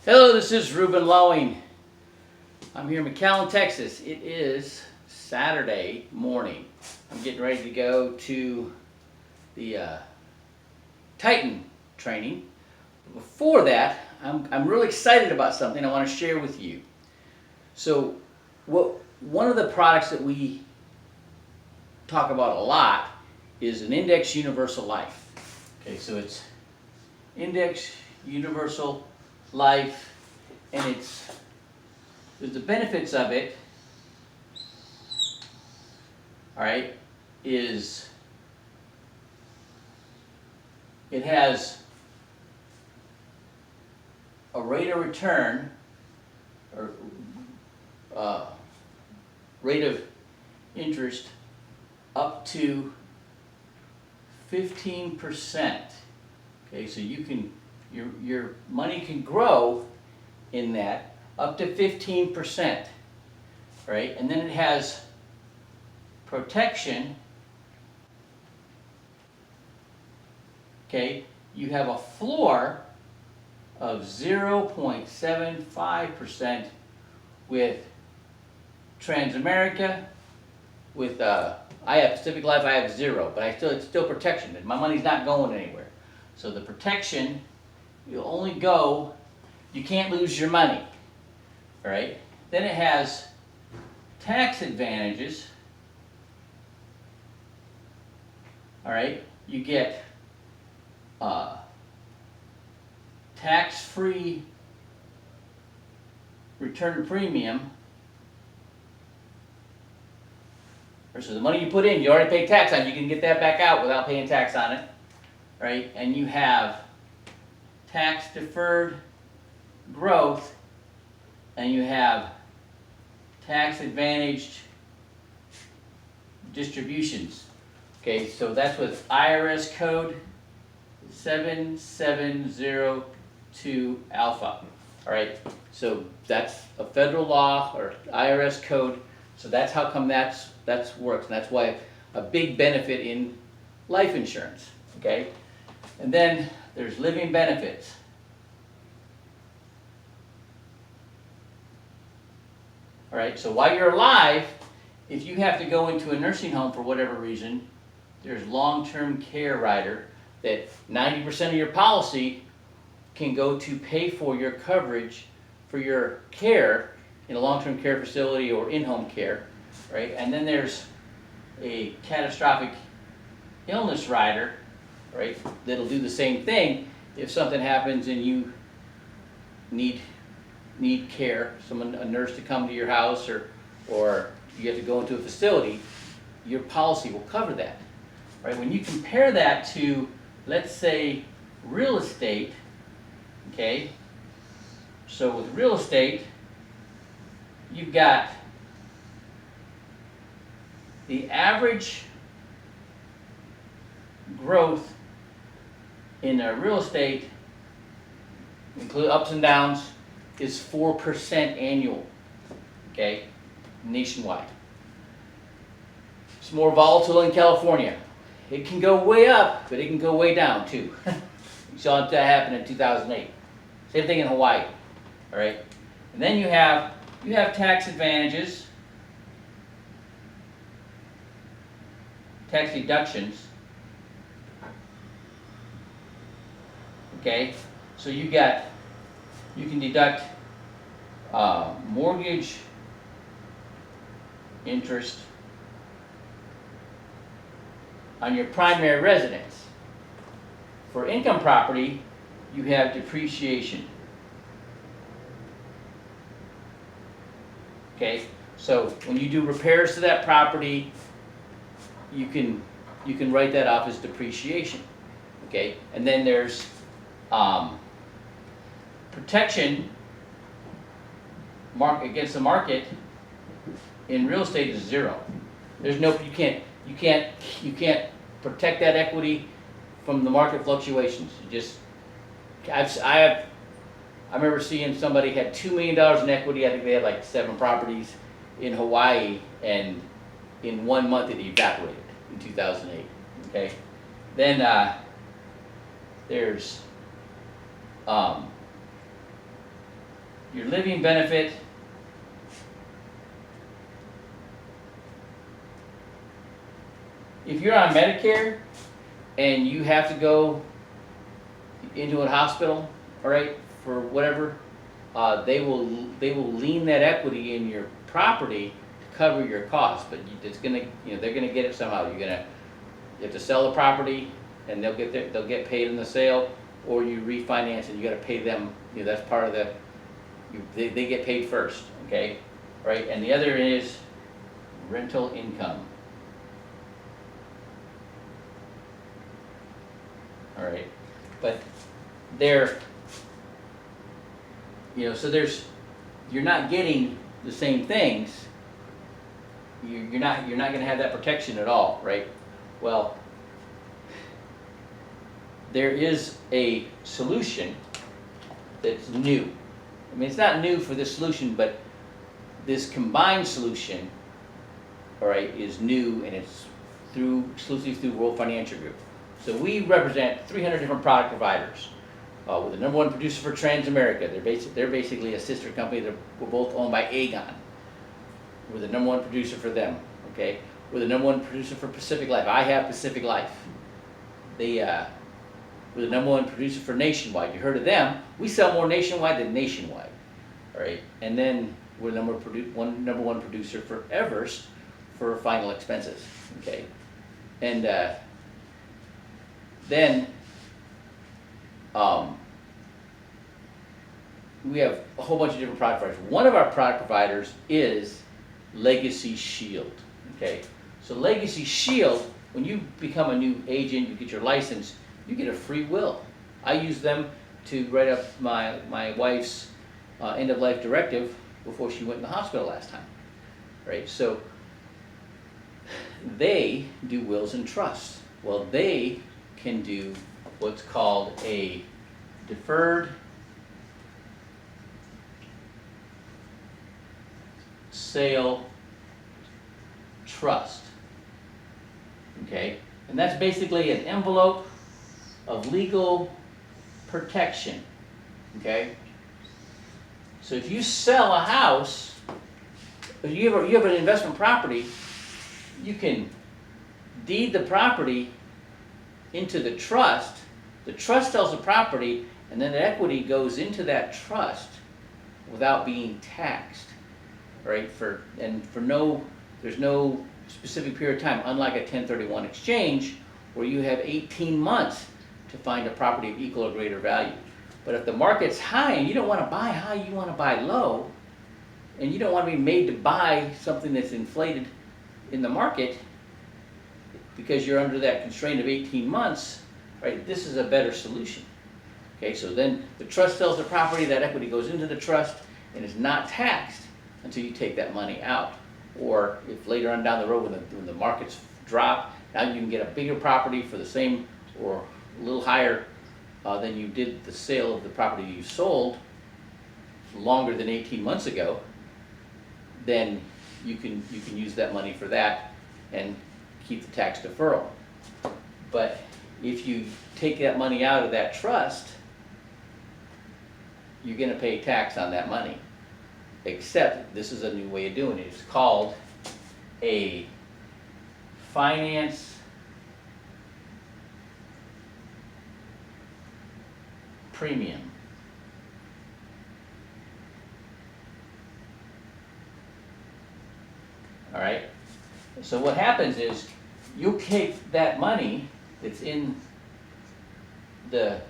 Hello, this is Ruben Lowing. I'm here in McAllen, Texas. It is Saturday morning. I'm getting ready to go to the Titan training. Before that, I'm really excited about something I want to share with you. So, one of the products that we talk about a lot is an Index Universal Life. Okay, so it's Index Universal Life, and the benefits of it, all right, is it has a rate of return or rate of interest up to 15%. Okay, so you can your money can grow in that up to 15%, right? And then it has protection. Okay, you have a floor of 0.75% with Transamerica. With I have Pacific Life, I have 0, but it's still protection. My money's not going anywhere. So the protection, you'll only go, you can't lose your money, all right? Then it has tax advantages, all right? You get tax-free return to premium. So the money you put in, you already paid tax on, you can get that back out without paying tax on it, right? And you have tax-deferred growth, and you have tax-advantaged distributions. Okay, so that's with IRS code 7702 alpha. All right, so that's a federal law or IRS code. So that's how come that works, and that's why a big benefit in life insurance. Okay, and then there's living benefits. All right, so while you're alive, if you have to go into a nursing home for whatever reason, there's long-term care rider that 90% of your policy can go to pay for your coverage for your care in a long-term care facility or in-home care, right? And then there's a catastrophic illness rider, right, that'll do the same thing if something happens and you need care, a nurse to come to your house, or you have to go into a facility, your policy will cover that, right? When you compare that to, let's say, real estate, okay, so with real estate, you've got the average growth in real estate, including ups and downs, is 4% annual, okay, nationwide. It's more volatile in California. It can go way up, but it can go way down too. You saw that happen in 2008. Same thing in Hawaii, all right? And then you have tax advantages, tax deductions, okay? So you can deduct mortgage interest on your primary residence. For income property, you have depreciation. Okay, so when you do repairs to that property, you can write that off as depreciation. Okay, and then there's protection against the market in real estate is 0. There's no, you can't protect that equity from the market fluctuations. I remember seeing somebody had $2 million in equity. I think they had like 7 properties in Hawaii, and in 1 month it evaporated in 2008. Okay, then there's your living benefit if you're on Medicare and you have to go into a hospital, all right, for whatever, they will lean that equity in your property to cover your costs, but it's gonna, they're gonna get it somehow. You have to sell the property, and they'll get paid in the sale, or you refinance and you got to pay them. That's part of the. They get paid first, okay, right? And the other is rental income. All right, but so you're not getting the same things. You're not going to have that protection at all, right? Well, there is a solution that's new. I mean, it's not new for this solution, but this combined solution, all right, is new, and it's exclusively through World Financial Group. So we represent 300 different product providers. We're the #1 producer for Transamerica. They're basically a sister company. We're both owned by Aegon. We're the #1 producer for them. Okay, we're the #1 producer for Pacific Life. I have Pacific Life. We're the #1 producer for Nationwide. You heard of them? We sell more nationwide than Nationwide. All right, and then we're the #1 producer for Everest for final expenses. Okay, and then we have a whole bunch of different product providers. One of our product providers is Legacy Shield. Okay, so Legacy Shield, when you become a new agent, you get your license, you get a free will. I use them to write up my wife's end-of-life directive before she went in the hospital last time. Right, so they do wills and trusts. Well, they can do what's called a Deferred Sale Trust. Okay, and that's basically an envelope of legal protection. Okay, so if you sell a house, if you have an investment property, you can deed the property into the trust. The trust sells the property, and then the equity goes into that trust without being taxed. Right? There's no specific period of time, unlike a 1031 exchange where you have 18 months to find a property of equal or greater value. But if the market's high and you don't want to buy high, you want to buy low, and you don't want to be made to buy something that's inflated in the market because you're under that constraint of 18 months, right? This is a better solution. Okay, so then the trust sells the property, that equity goes into the trust and is not taxed until you take that money out. Or if later on down the road when the markets drop, now you can get a bigger property for the same or a little higher than you did the sale of the property you sold longer than 18 months ago, then you can use that money for that and keep the tax deferral. But if you take that money out of that trust, you're going to pay tax on that money. Except this is a new way of doing it. It's called a finance premium. All right? So what happens is you'll take that money that's in the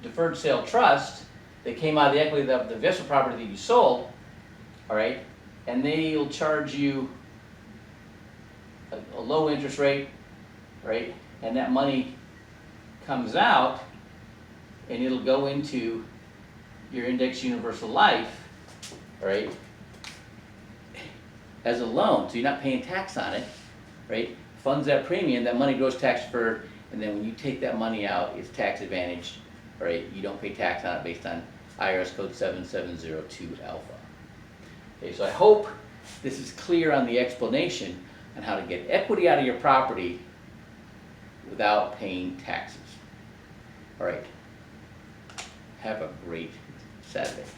Deferred Sale Trust that came out of the equity of the investment property that you sold, all right, and they'll charge you a low interest rate, right, and that money comes out and it'll go into your Index Universal Life, all right, as a loan, so you're not paying tax on it, right, funds that premium, that money goes tax deferred, and then when you take that money out, it's tax advantaged. Right, you don't pay tax on it based on IRS code 7702 alpha. Okay, so I hope this is clear on the explanation on how to get equity out of your property without paying taxes. All right, have a great Saturday.